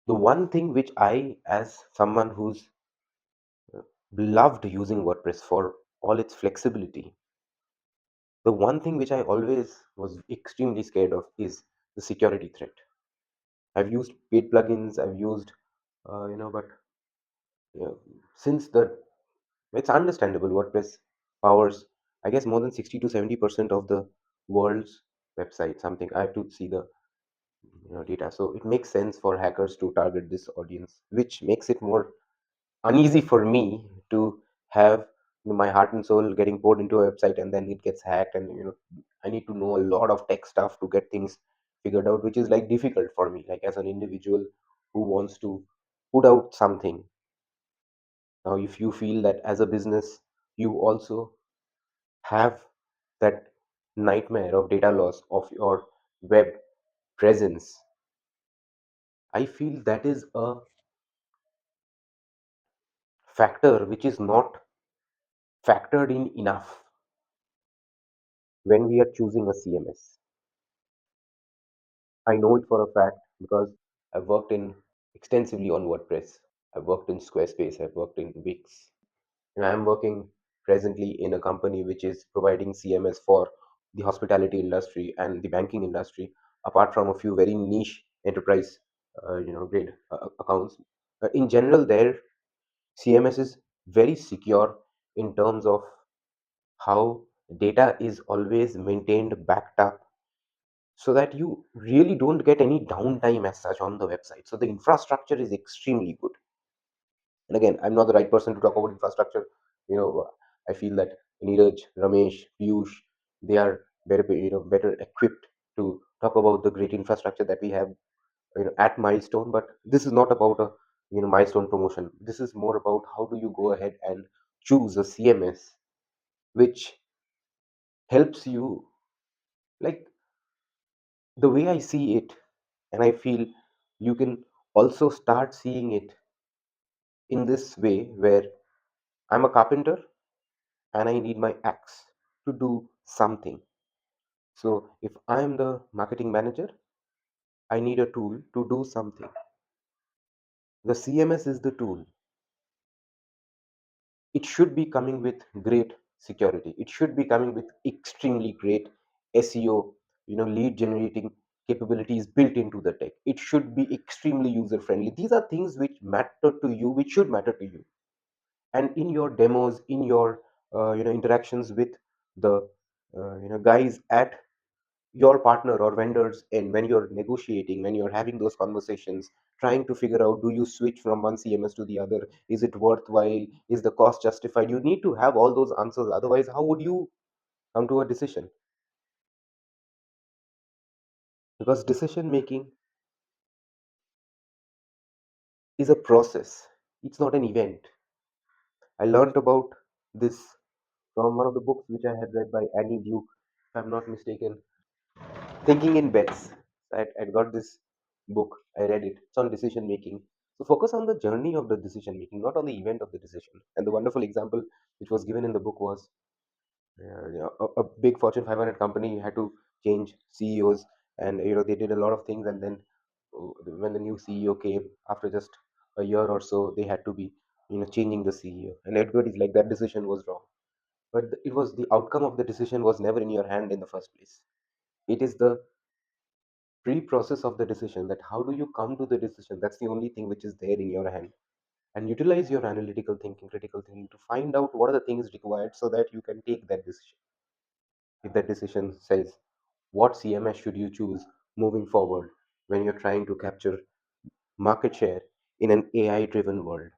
The one thing which I, as someone who's loved using WordPress for all its flexibility, the one thing which I always was extremely scared of is the security threat. I've used paid plugins, I've used, but yeah, since the it's understandable. WordPress powers, I guess, more than 60 to 70% of the world's website. Something I have to see the data. So it makes sense for hackers to target this audience, which makes it more uneasy for me to have my heart and soul getting poured into a website and then it gets hacked, and I need to know a lot of tech stuff to get things figured out, which is like difficult for me, like as an individual who wants to put out something. Now if you feel that as a business you also have that nightmare of data loss of your web presence, I feel that is a factor which is not factored in enough when we are choosing a CMS. I know it for a fact because I've worked in extensively on WordPress. I've worked in Squarespace. I've worked in Wix. And I'm working presently in a company which is providing CMS for the hospitality industry and the banking industry, apart from a few very niche enterprise, grade accounts. In general, their CMS is very secure in terms of how data is always maintained, backed up, so that you really don't get any downtime as such on the website. So the infrastructure is extremely good. And again, I'm not the right person to talk about infrastructure. I feel that Neeraj, Ramesh, Piyush, they are better, better equipped to talk about the great infrastructure that we have, at Milestone. But this is not about a Milestone promotion. This is more about how do you go ahead and choose a CMS which helps you, like, the way I see it, and I feel you can also start seeing it in this way, where I'm a carpenter and I need my axe to do something. So if I'm the marketing manager, I need a tool to do something. The CMS is the tool. It should be coming with great security. It should be coming with extremely great SEO, lead generating capabilities built into the tech. It should be extremely user friendly. These are things which matter to you, which should matter to you. And in your demos, in your interactions with the guys at your partner or vendors, and when you're negotiating, when you're having those conversations, trying to figure out, do you switch from one CMS to the other, is it worthwhile, is the cost justified, you need to have all those answers. Otherwise, how would you come to a decision? Because decision making is a process, it's not an event. I learned about this from one of the books which I had read by Annie Duke, if I'm not mistaken, Thinking in Bets. I got this book, I read it. It's on decision making. So focus on the journey of the decision making, not on the event of the decision. And the wonderful example which was given in the book was, a big Fortune 500 company had to change CEOs, and they did a lot of things. And then when the new CEO came after just a year or so, they had to be changing the CEO. And everybody's like, that decision was wrong. But it was the outcome of the decision was never in your hand in the first place. It is the pre-process of the decision, that how do you come to the decision, that's the only thing which is there in your hand. And utilize your analytical thinking, critical thinking, to find out what are the things required so that you can take that decision. If that decision says, what CMS should you choose moving forward when you're trying to capture market share in an AI driven world?